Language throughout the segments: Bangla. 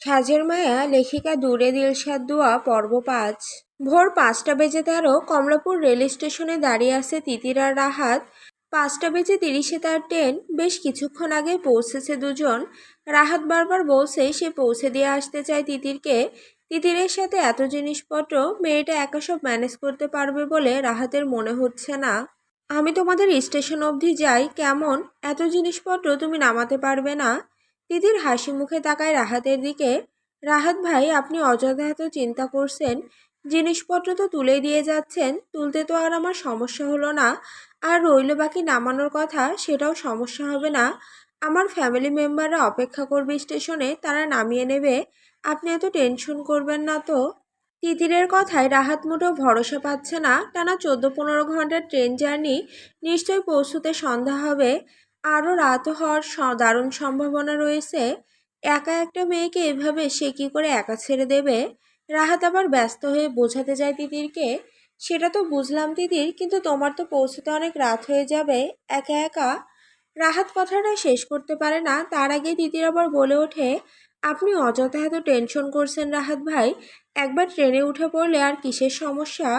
সাজের মায়া লেখিকা দূরে দিলশাদ দুয়া পর্ব ৫। ভোর ৫টা বেজে ১৩ কমলাপুর রেল স্টেশনে দাঁড়িয়ে আছে তিতির আর রাহাত। ৫টা বেজে ৩০-এ তার ট্রেন। বেশ কিছুক্ষণ আগে পৌঁছেছে দুজন। রাহাত বারবার বলছে সে পৌঁছে দিয়ে আসতে চায় তিতিরকে। তিতিরের সাথে এত জিনিসপত্র, মেয়েটা একা সব ম্যানেজ করতে পারবে বলে রাহাতের মনে হচ্ছে না। আমি তোমাদের স্টেশন অবধি যাই কেমন? এত জিনিসপত্র তুমি নামাতে পারবে না? তিতির হাসি মুখে তাকায় রাহাতের দিকে। রাহাত ভাই, আপনি অযথা এত চিন্তা করছেন। জিনিসপত্র তো তুলেই দিয়ে যাচ্ছেন, তুলতে তো আর আমার সমস্যা হলো না। আর রইল বাকি নামানোর কথা, সেটাও সমস্যা হবে না। আমার ফ্যামিলি মেম্বাররা অপেক্ষা করবে স্টেশনে, তারা নামিয়ে নেবে। আপনি এত টেনশন করবেন না তো। তিতিরের কথায় রাহাত মোটেও ভরসা পাচ্ছে না। টানা 14-15 ঘন্টার ট্রেন জার্নি, নিশ্চয়ই পৌঁছতে সন্ধ্যা হবে। আরও রাত হওয়ার দারুণ সম্ভাবনা রয়েছে। একা একটা মেয়েকে এভাবে সে কি করে একা ছেড়ে দেবে? রাহাত আবার ব্যস্ত হয়ে বোঝাতে যায় তিতিরকে। সেটা তো বুঝলাম তিতির, কিন্তু তোমার তো পৌঁছতে অনেক রাত হয়ে যাবে একা একা। রাহাত কথাটা শেষ করতে পারে না, তার আগে তিতির আবার বলে ওঠে, আপনি অযথা এত টেনশন করছেন রাহাত ভাই। একবার ট্রেনে উঠে পড়লে আর কিসের সমস্যা?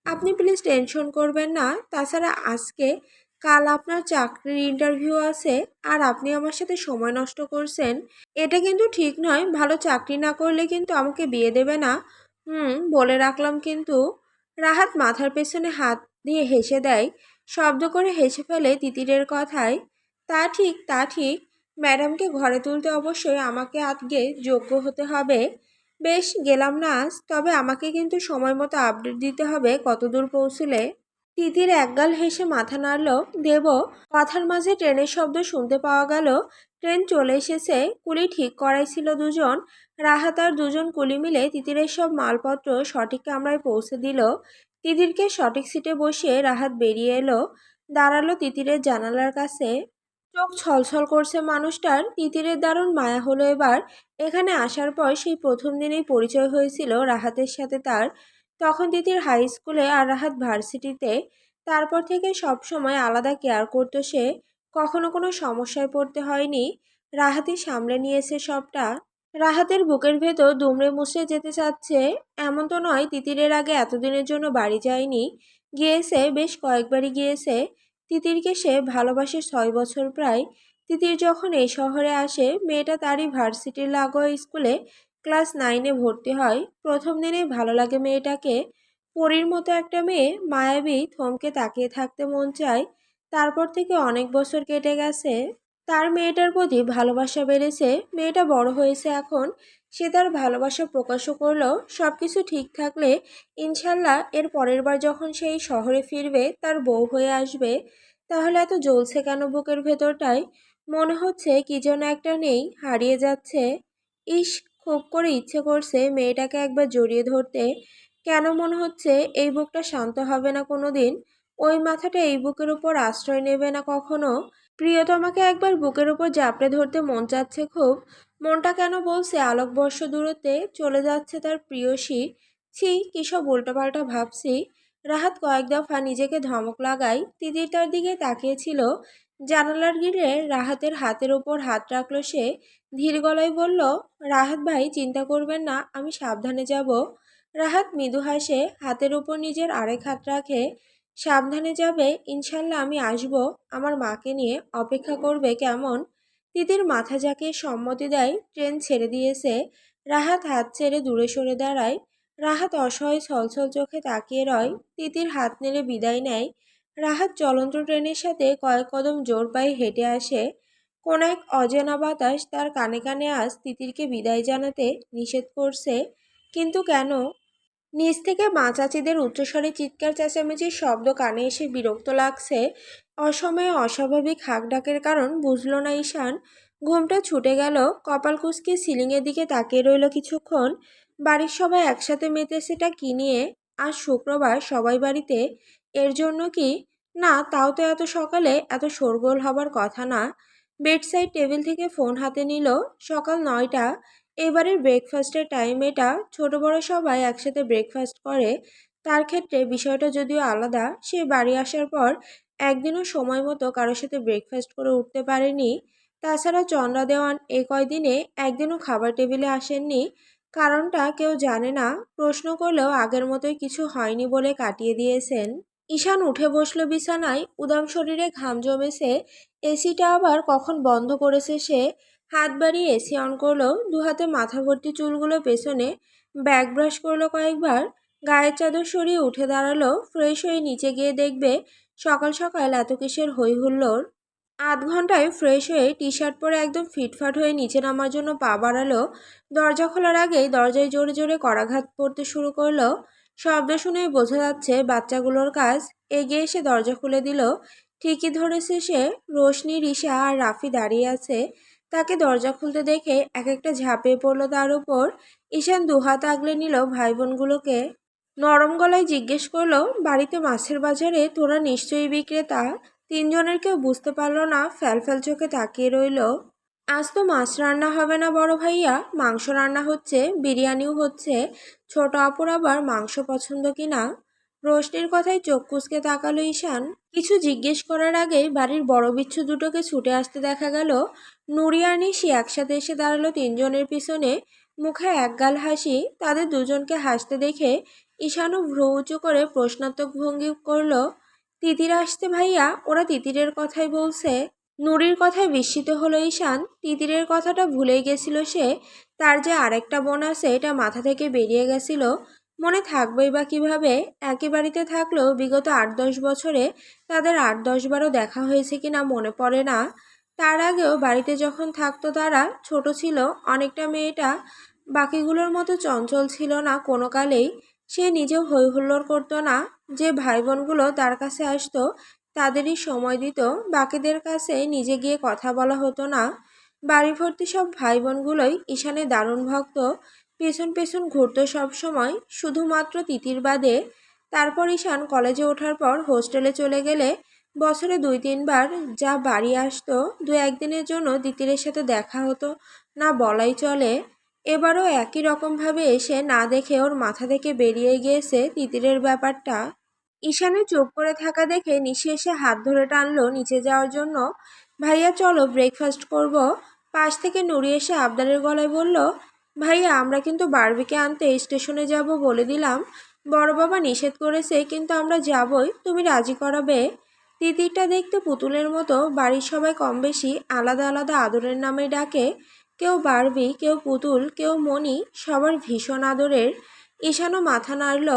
আপনি প্লিজ টেনশন করবেন না। তাছাড়া আজকে কাল আপনার চাকরির ইন্টারভিউ আছে, আর আপনি আমার সাথে সময় নষ্ট করছেন। এটা কিন্তু ঠিক নয়। ভালো চাকরি না করলে কিন্তু আমাকে বিয়ে দেবে না। বলে রাখলাম কিন্তু। রাহাত মাথার পেছনে হাত দিয়ে হেসে দেয়। শব্দ করে হেসে ফেলে তিতিরের কথায়। তা ঠিক, তা ঠিক। ম্যাডামকে ঘরে তুলতে অবশ্যই আমাকে আজকে যোগ্য হতে হবে। বেশ, গেলাম না আজ, তবে আমাকে কিন্তু সময় মতো আপডেট দিতে হবে কতদূর পৌঁছলে। তিতির একগাল হেসে মাথা নাড়ল। দেব। কথার মাঝে ট্রেনের শব্দ শুনতে পাওয়া গেল। ট্রেন চলে এসেছে। কুলি ঠিক করাইছিল দুজন। রাহাত আর দুজন কুলি মিলে তিতিরের সব মালপত্র সঠিক কামরায় পৌঁছে দিল। তিতিরকে সঠিক সিটে বসিয়ে রাহাত বেরিয়ে এলো, দাঁড়ালো তিতিরের জানালার কাছে। চোখ ছলছল করছে মানুষটার। তিতিরের দারুণ মায়া হলো এবার। এখানে আসার পর সেই প্রথম দিনেই পরিচয় হয়েছিল রাহাতের সাথে তার। তখন তিতির হাই স্কুলে আর রাহাত ভার্সিটিতে। তারপর থেকে সব সময় আলাদা কেয়ার করতো সে। কখনো কোনো সমস্যায় পড়তে হয়নি। রাহাতই সামলে নিয়েছে সবটা। রাহাতের বুকের ভেতর দুমড়ে মুচড়ে যেতে চাচ্ছে। এমন তো নয় তিতিরের আগে এতদিনের জন্য বাড়ি যায়নি। গিয়েছে, বেশ কয়েকবারই গিয়েছে। তিতিরকে সে ভালোবাসে 6 বছর প্রায়। তিতির যখন এই শহরে আসে, মেয়েটা তারই ভার্সিটির লাগোয়া স্কুলে ক্লাস 9-এ ভর্তি হয়। প্রথম দিনেই ভালো লাগে মেয়েটাকে। পরীর মতো একটা মেয়ে, মায়াবী, থমকে তাকিয়ে থাকতে মন চায়। তারপর থেকে অনেক বছর কেটে গেছে। তার মেয়েটার প্রতি ভালোবাসা বেড়েছে। মেয়েটা বড় হয়েছে এখন। সে তার ভালোবাসা প্রকাশও করলো। সব কিছু ঠিক থাকলে ইনশাল্লাহ এর পরের বার যখন সেই শহরে ফিরবে, তার বউ হয়ে আসবে। তাহলে এত জ্বলছে কেন বুকের ভেতরটায়? মনে হচ্ছে কি যেন একটা নেই, হারিয়ে যাচ্ছে। ইস, খুব করে ইচ্ছে করছে মেয়েটাকে একবার জড়িয়ে ধরতে। কেন মনে হচ্ছে এই বুকটা শান্ত হবে না কোনো দিন। ওই মাথাটা এই বুকের উপর আশ্রয় নেবে না কখনো। প্রিয়তমাকে একবার বুকের উপর জাপড়ে ধরতে মন চাচ্ছে খুব। মনটা কেন বলছে আলোকবর্ষ দূরত্বে চলে যাচ্ছে তার প্রিয়সী। ছি, কী সব উল্টোপাল্টা ভাবছি। রাহাত কয়েক দফা নিজেকে ধমক লাগায়। তিতির তার দিকে তাকিয়েছিল। জানালার গিরে রাহাতের হাতের ওপর হাত রাখলো সে। ধীর গলায় বলল, রাহাত ভাই, চিন্তা করবেন না, আমি সাবধানে যাব। রাহাত মৃদু হাসে, হাতের ওপর নিজের আরেক হাত রাখে। সাবধানে যাবে ইনশাল্লাহ, আমি আসব। আমার মাকে নিয়ে অপেক্ষা করবে কেমন? তিতির মাথা ঝাঁকিয়ে সম্মতি দেয়। ট্রেন ছেড়ে দিয়েছে। রাহাত হাত ছেড়ে দূরে সরে দাঁড়ায়। রাহাত অসহায় ছলছল চোখে তাকিয়ে রয়। তিতির হাত নেড়ে বিদায় নেয়। রাহাত চলন্ত ট্রেনের সাথে কয়েক কদম জোর পায়ে হেঁটে আসে। কোন এক অজানা বাতাস তার কানে কানে আজ তিতিরকে বিদায় জানাতে নিষেধ করছে। কিন্তু কেন? নিচ থেকে মা চাচিদের উচ্চস্বরে চিৎকার চেঁচামেচির শব্দ কানে এসে বিরক্ত লাগছে। অসময়ে অস্বাভাবিক হাঁক ডাকের কারণ বুঝল না ঈশান। ঘুমটা ছুটে গেল। কপাল কুঁচকে সিলিংয়ের দিকে তাকিয়ে রইল কিছুক্ষণ। বাড়ির সবাই একসাথে মেতেছেটা কি নিয়ে? আজ শুক্রবার, সবাই বাড়িতে। এর জন্য কি? না, তাও তো এত সকালে এত শোরগোল হবার কথা না। বেডসাইড টেবিল থেকে ফোন হাতে নিল। সকাল 9টা। এবারের ব্রেকফাস্টের টাইম এটা। ছোট বড় সবাই একসাথে ব্রেকফাস্ট করে। তার ক্ষেত্রে বিষয়টা যদিও আলাদা। সে বাড়ি আসার পর একদিনও সময় মতো কারোর সাথে ব্রেকফাস্ট করে উঠতে পারেনি। তাছাড়া চন্দ্রা দেওয়ান এই কয়দিনে একদিনও খাবার টেবিলে আসেননি। কারণটা কেউ জানে না, প্রশ্ন করলেও আগের মতোই কিছু হয়নি বলে কাটিয়ে দিয়েছেন। ঈশান উঠে বসলো বিছানায়, উদাম শরীরে ঘাম জমেছে। এসিটা আবার কখন বন্ধ করেছে সে। হাত বাড়িয়ে এসি অন করলো, দুহাতে মাথা ভর্তি চুলগুলো পেছনে ব্যাক ব্রাশ করলো কয়েকবার। গায়ের চাদর সরিয়ে উঠে দাঁড়ালো, ফ্রেশ হয়ে নিচে গিয়ে দেখবে সকাল সকাল এত কিসের হই হুল্লোড়। আধ ঘন্টায় ফ্রেশ হয়ে টি শার্ট পরে একদম ফিটফাট হয়ে নিচে নামার জন্য পা বাড়ালো। দরজা খোলার আগেই দরজায় জোরে জোরে করাঘাত পড়তে শুরু করলো। শব্দ শুনেই বোঝা যাচ্ছে বাচ্চাগুলোর কাজ। এগিয়ে এসে দরজা খুলে দিল। ঠিকই ধরেছে সে, রোশনি, রিশা আর রাফি দাঁড়িয়ে আছে। তাকে দরজা খুলতে দেখে এক একটা ঝাঁপিয়ে পড়লো তার উপর। ঈশান দুহাত আগলে নিল ভাই বোনগুলোকে। নরম গলায় জিজ্ঞেস করলো, বাড়িতে মাছের বাজারে তোরা নিশ্চয়ই বিক্রেতা? তিনজনের কেউ বুঝতে পারলো না, ফ্যালফ্যাল চোখে তাকিয়ে রইল। আজ তো মাছ রান্না হবে না বড় ভাইয়া, মাংস রান্না হচ্ছে, বিরিয়ানিও হচ্ছে। ছোট আপুর আবার মাংস পছন্দ কিনা। রোশনির কথায় চোখ কুঁচকে তাকালো ঈশান। কিছু জিজ্ঞেস করার আগেই বাড়ির বড় বিচ্ছু দুটোকে ছুটে আসতে দেখা গেল। নুরি আর নিশি একসাথে এসে দাঁড়ালো তিনজনের পিছনে, মুখে একগাল হাসি। তাদের দুজনকে হাসতে দেখে ঈশানও ভ্রু উঁচু করে প্রশ্নাত্মক ভঙ্গি করল। তিতির আসছে ভাইয়া, ওরা তিতিরের কথাই বলছে। নুরির কথায় বিস্মিত হলো ঈশান। তিতিরের কথাটা ভুলেই গেছিল সে। তার যে আরেকটা বোন আছে এটা মাথা থেকে বেরিয়ে গেছিল। মনে থাকবেই বা কিভাবে? একই বাড়িতে থাকলেও বিগত 8-10 বছরে তাদের 8-10 বারও দেখা হয়েছে কিনা মনে পড়ে না। তার আগেও বাড়িতে যখন থাকতো তারা ছোট ছিল অনেকটা, মেয়েটা বাকিগুলোর মতো চঞ্চল ছিল না কোনো কালেই। সে নিজেও হই হুল্লোড় করতো না। যে ভাই বোনগুলো তার কাছে আসতো তাদেরই সময় দিত, বাকিদের কাছে নিজে গিয়ে কথা বলা হতো না। বাড়ি ভর্তি সব ভাই বোনগুলোই ঈশানের দারুণ ভক্ত। পেছন পেছন ঘুরতো সবসময়, শুধুমাত্র তিতির বাদে। তারপর ঈশান কলেজে ওঠার পর হোস্টেলে চলে গেলে বছরে 2-3 বার যা বাড়ি আসতো, 2-1 দিনের জন্য তিতিরের সাথে দেখা হতো না বলাই চলে। এবারও একই রকমভাবে এসে না দেখে ওর মাথা থেকে বেরিয়ে গিয়েছে তিতিরের ব্যাপারটা। ঈশানের চুপ করে থাকা দেখে নিশি এসে হাত ধরে টানলো নিচে যাওয়ার জন্য। ভাইয়া চলো ব্রেকফাস্ট করব। পাশ থেকে নুরি এসে আবদারের গলায় বলল, ভাইয়া আমরা কিন্তু বারবিকে আনতে স্টেশনে যাব বলে দিলাম। বড় বাবা নিষেধ করেছে কিন্তু আমরা যাবই, তুমি রাজি করাবে? তিতিরটা দেখতে পুতুলের মতো, বাড়ির সবাই কম বেশি আলাদা আলাদা আদরের নামে ডাকে। কেউ বারবি, কেউ পুতুল, কেউ মণি, সবার ভীষণ আদরের। ঈশানও মাথা নাড়ল।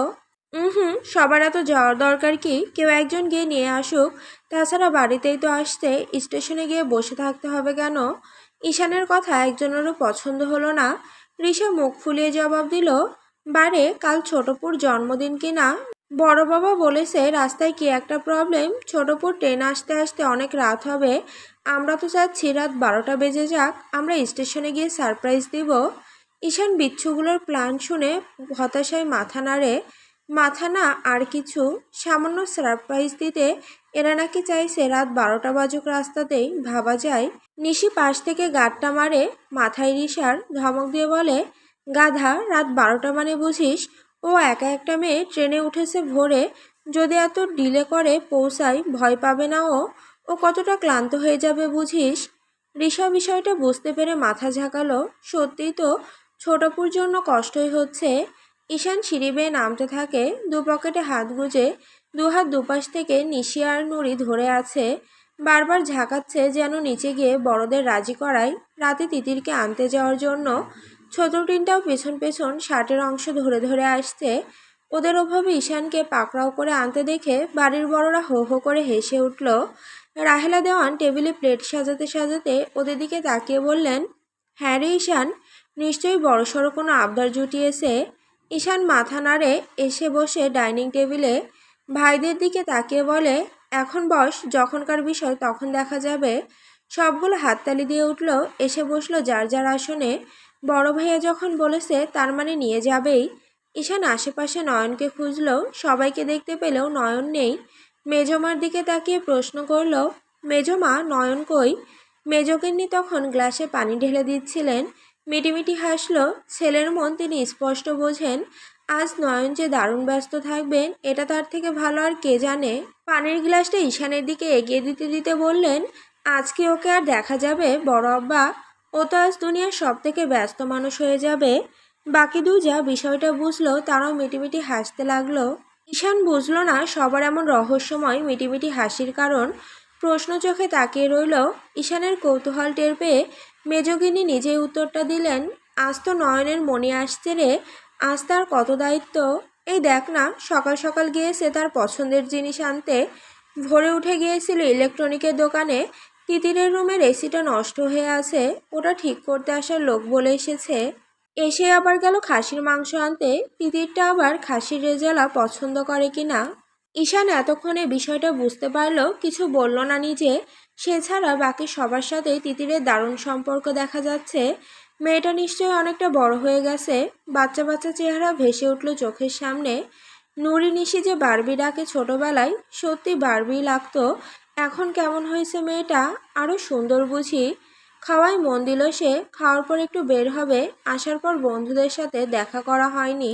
হুম, সবার এত যাওয়ার দরকার কি? কেউ একজন গিয়ে নিয়ে আসুক। তাছাড়া বাড়িতেই তো আসছে, স্টেশনে গিয়ে বসে থাকতে হবে কেন? ঈশানের কথা একজনেরও পছন্দ হলো না। রিশা মুখ ফুলিয়ে জবাব দিল, বারে কাল ছোটপুর জন্মদিন কিনা। বড় বাবা বলেছে রাস্তায় কি একটা প্রবলেম, ছোটপুর ট্রেন আসতে আসতে অনেক রাত হবে। আমরা তো চাচ্ছি রাত 12টা বেজে যাক, আমরা স্টেশনে গিয়ে সারপ্রাইজ দিব। ঈশান বিচ্ছুগুলোর প্ল্যান শুনে হতাশায় মাথা নাড়ে। মাথা না আর কিছু, সামান্য সারপ্রাইজ দিতে এরা নাকি চাইছে রাত 12টা বাজুক রাস্তাতেই, ভাবা যায়। নিশি পাশ থেকে গাঁটটা মারে মাথায় রিশার, ধমক দিয়ে বলে, গাধা, রাত 12টা মানে বুঝিস? ও একা একটা মেয়ে ট্রেনে উঠেছে ভোরে, যদি এত ডিলে করে পৌঁছায় ভয় পাবে না ও? ও কতটা ক্লান্ত হয়ে যাবে বুঝিস? রিশা বিষয়টা বুঝতে পেরে মাথা ঝাঁকালো। সত্যিই তো ছোটপুর জন্য কষ্টই হচ্ছে। ঈশান সিঁড়ি বেয়ে নামতে থাকে, দু পকেটে হাত গুজে। দুহাত দুপাশ থেকে নিশি আর নুরি ধরে আছে, বারবার ঝাঁকাচ্ছে যেন নিচে গিয়ে বড়দের রাজি করায় রাতে তিতিরকে আনতে যাওয়ার জন্য। ছোট টিনটাও পেছন পেছন শার্টের অংশ ধরে ধরে আসছে। ওদের ওভাবে ঈশানকে পাকড়াও করে আনতে দেখে বাড়ির বড়রা হো হো করে হেসে উঠল। রাহেলা দেওয়ান টেবিলে প্লেট সাজাতে সাজাতে ওদের দিকে তাকিয়ে বললেন, হ্যাঁ রে ঈশান, নিশ্চয়ই বড়সড় কোনো আবদার জুটিয়েছে। ঈশান মাথা নাড়ে এসে বসে ডাইনিং টেবিলে। ভাইদের দিকে তাকিয়ে বলে, এখন বস, যখনকার বিষয় তখন দেখা যাবে। সবগুলো হাততালি দিয়ে উঠল, এসে বসলো যার যার আসনে। বড় ভাইয়া যখন বলেছে তার মানে নিয়ে যাবেই। ঈশান আশেপাশে নয়নকে খুঁজল, সবাইকে দেখতে পেলেও নয়ন নেই। মেজমার দিকে তাকিয়ে প্রশ্ন করল, মেজমা, নয়ন কই? মেজগিন্নি তখন গ্লাসে পানি ঢেলে দিচ্ছিলেন। মিটিমিটি হাসল। ছেলের মন তিনি স্পষ্ট বোঝেন। আজ নয়ন যে দারুণ ব্যস্ত থাকবেন এটা তার থেকে ভালো আর কে জানে। পানির গ্লাসটা ঈশানের দিকে এগিয়ে দিতে দিতে বললেন, আজকে ওকে আর দেখা যাবে বড় আব্বা? ও তো আজ দুনিয়ার সব থেকে ব্যস্ত মানুষ হয়ে যাবে। বাকি দুই যা বিষয়টা বুঝলো তারাও মিটিমিটি হাসতে লাগলো। ঈশান বুঝলো না সবার এমন রহস্যময় মিটিমিটি হাসির কারণ। প্রশ্ন চোখে তাকিয়ে রইল। ঈশানের কৌতূহল টের পেয়ে মেজগিনি নিজেই উত্তরটা দিলেন, আজ তো নয়নের মণি আসছে রে, আজ তার কত দায়িত্ব। এই দেখ না, সকাল সকাল গিয়েছে তার পছন্দের জিনিস আনতে। ভোরে উঠে গিয়েছিল ইলেকট্রনিকের দোকানে। তিতিরের রুমের এসিটা নষ্ট হয়ে আছে, ওটা ঠিক করতে আসার লোক বলে এসেছে। এসে আবার গেল খাসির মাংস আনতে। তিতিরটা আবার খাসির রেজালা পছন্দ করে কিনা। ঈশান এতক্ষণে বিষয়টা বুঝতে পারল, কিছু বলল না নিজে। সে ছাড়া বাকি সবার সাথেই তিতিরের দারুণ সম্পর্ক দেখা যাচ্ছে। মেয়েটা নিশ্চয়ই অনেকটা বড় হয়ে গেছে। বাচ্চা বাচ্চা চেহারা ভেসে উঠল চোখের সামনে। নুরি নিশি যে বারবি ডাকে ছোটবেলায়, সত্যি বারবি লাগতো। এখন কেমন হয়েছে মেয়েটা, আরও সুন্দর বুঝি। খাওয়ায় মন দিল সে। খাওয়ার পর একটু বের হবে, আসার পর বন্ধুদের সাথে দেখা করা হয়নি।